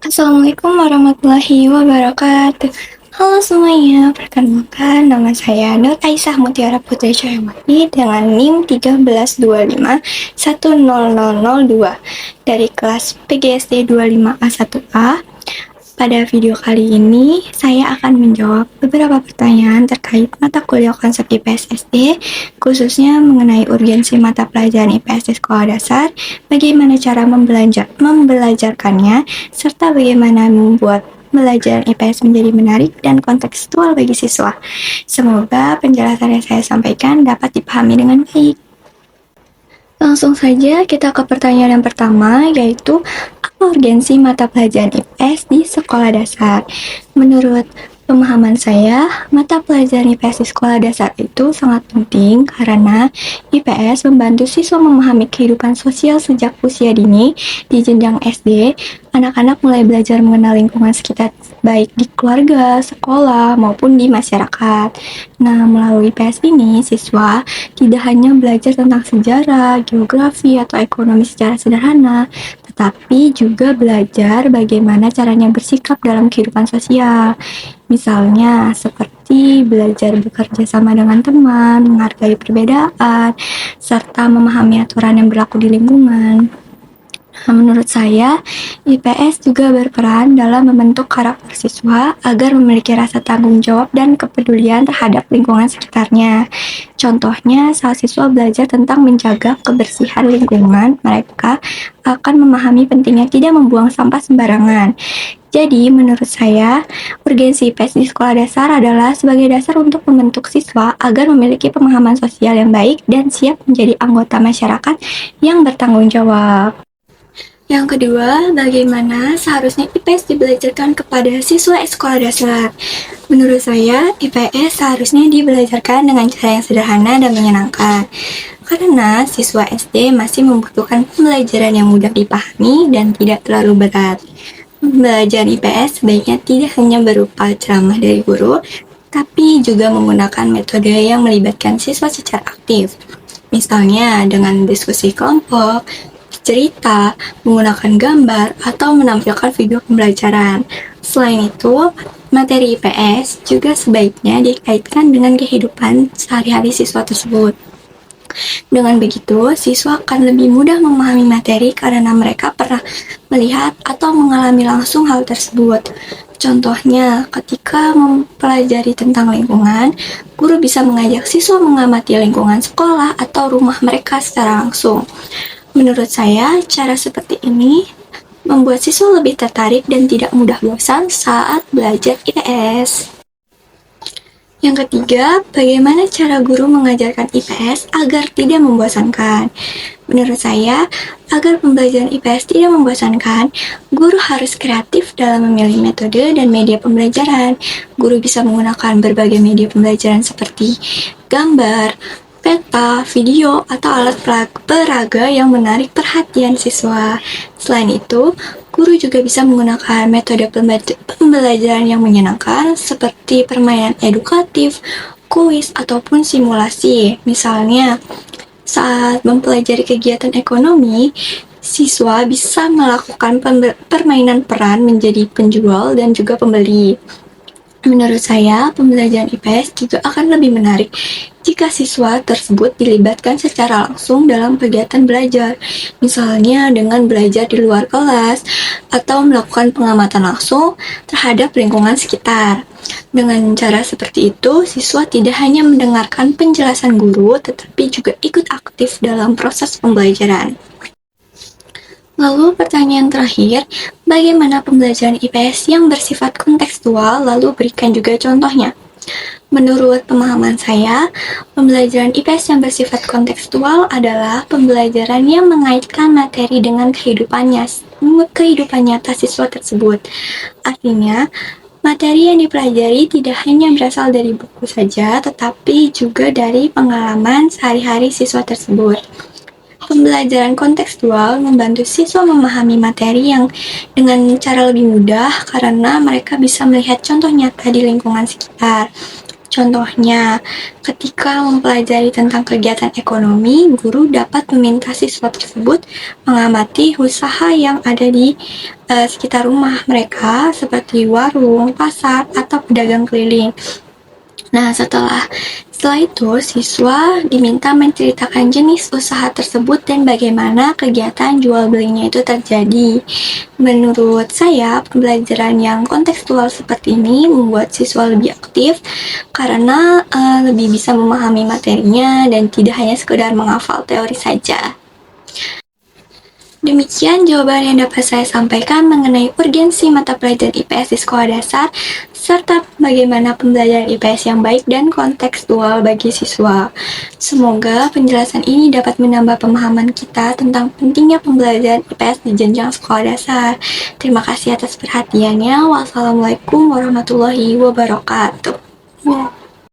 Assalamualaikum warahmatullahi wabarakatuh. Halo semuanya, perkenalkan nama saya Nur Aisyah Mutiara Putri Cahyawati dengan NIM 1325100002 dari kelas PGSD 25A1A. Pada video kali ini, saya akan menjawab beberapa pertanyaan terkait mata kuliah konsep IPS SD, khususnya mengenai urgensi mata pelajaran IPS di sekolah dasar, bagaimana cara membelajarkannya, serta bagaimana membuat belajar IPS menjadi menarik dan kontekstual bagi siswa. Semoga penjelasan yang saya sampaikan dapat dipahami dengan baik. Langsung saja kita ke pertanyaan yang pertama, yaitu apa urgensi mata pelajaran IPS di sekolah dasar? Menurut pemahaman saya, mata pelajaran IPS di sekolah dasar itu sangat penting karena IPS membantu siswa memahami kehidupan sosial sejak usia dini. Di jenjang SD, anak-anak mulai belajar mengenal lingkungan sekitar baik di keluarga, sekolah, maupun di masyarakat. Nah, melalui IPS ini, siswa tidak hanya belajar tentang sejarah, geografi, atau ekonomi secara sederhana, tetapi juga belajar bagaimana caranya bersikap dalam kehidupan sosial. Misalnya, seperti belajar bekerja sama dengan teman, menghargai perbedaan, serta memahami aturan yang berlaku di lingkungan. Nah, menurut saya, IPS juga berperan dalam membentuk karakter siswa agar memiliki rasa tanggung jawab dan kepedulian terhadap lingkungan sekitarnya. Contohnya, saat siswa belajar tentang menjaga kebersihan lingkungan, mereka akan memahami pentingnya tidak membuang sampah sembarangan. Jadi, menurut saya, urgensi IPS di sekolah dasar adalah sebagai dasar untuk membentuk siswa agar memiliki pemahaman sosial yang baik dan siap menjadi anggota masyarakat yang bertanggung jawab. Yang kedua, bagaimana seharusnya IPS dibelajarkan kepada siswa sekolah dasar? Menurut saya, IPS seharusnya dibelajarkan dengan cara yang sederhana dan menyenangkan. Karena siswa SD masih membutuhkan pembelajaran yang mudah dipahami dan tidak terlalu berat. Pembelajaran IPS sebaiknya tidak hanya berupa ceramah dari guru, tapi juga menggunakan metode yang melibatkan siswa secara aktif. Misalnya dengan diskusi kelompok, cerita, menggunakan gambar, atau menampilkan video pembelajaran. Selain itu, materi IPS juga sebaiknya dikaitkan dengan kehidupan sehari-hari siswa tersebut. Dengan begitu, siswa akan lebih mudah memahami materi karena mereka pernah melihat atau mengalami langsung hal tersebut. Contohnya, ketika mempelajari tentang lingkungan, guru bisa mengajak siswa mengamati lingkungan sekolah atau rumah mereka secara langsung. Menurut saya, cara seperti ini membuat siswa lebih tertarik dan tidak mudah bosan saat belajar IPS. Yang ketiga, bagaimana cara guru mengajarkan IPS agar tidak membosankan? Menurut saya, agar pembelajaran IPS tidak membosankan, guru harus kreatif dalam memilih metode dan media pembelajaran. Guru bisa menggunakan berbagai media pembelajaran seperti gambar, peta, video, atau alat peraga yang menarik perhatian siswa. Selain itu, guru juga bisa menggunakan metode pembelajaran yang menyenangkan seperti permainan edukatif, kuis, ataupun simulasi. Misalnya, saat mempelajari kegiatan ekonomi, siswa bisa melakukan permainan peran menjadi penjual dan juga pembeli. Menurut saya, pembelajaran IPS juga akan lebih menarik jika siswa tersebut dilibatkan secara langsung dalam kegiatan belajar, misalnya dengan belajar di luar kelas atau melakukan pengamatan langsung terhadap lingkungan sekitar. Dengan cara seperti itu, siswa tidak hanya mendengarkan penjelasan guru, tetapi juga ikut aktif dalam proses pembelajaran. Lalu pertanyaan terakhir, bagaimana pembelajaran IPS yang bersifat kontekstual, lalu berikan juga contohnya. Menurut pemahaman saya, pembelajaran IPS yang bersifat kontekstual adalah pembelajaran yang mengaitkan materi dengan kehidupan nyata siswa tersebut. Artinya, materi yang dipelajari tidak hanya berasal dari buku saja, tetapi juga dari pengalaman sehari-hari siswa tersebut. Pembelajaran kontekstual membantu siswa memahami materi yang dengan cara lebih mudah karena mereka bisa melihat contoh nyata di lingkungan sekitar. Contohnya, ketika mempelajari tentang kegiatan ekonomi, guru dapat meminta siswa tersebut mengamati usaha yang ada di sekitar rumah mereka, seperti warung, pasar, atau pedagang keliling. Nah, setelah itu, siswa diminta menceritakan jenis usaha tersebut dan bagaimana kegiatan jual belinya itu terjadi. Menurut saya, pembelajaran yang kontekstual seperti ini membuat siswa lebih aktif karena lebih bisa memahami materinya dan tidak hanya sekedar menghafal teori saja. Demikian jawaban yang dapat saya sampaikan mengenai urgensi mata pelajaran IPS di sekolah dasar, serta bagaimana pembelajaran IPS yang baik dan kontekstual bagi siswa. Semoga penjelasan ini dapat menambah pemahaman kita tentang pentingnya pembelajaran IPS di jenjang sekolah dasar. Terima kasih atas perhatiannya. Wassalamualaikum warahmatullahi wabarakatuh.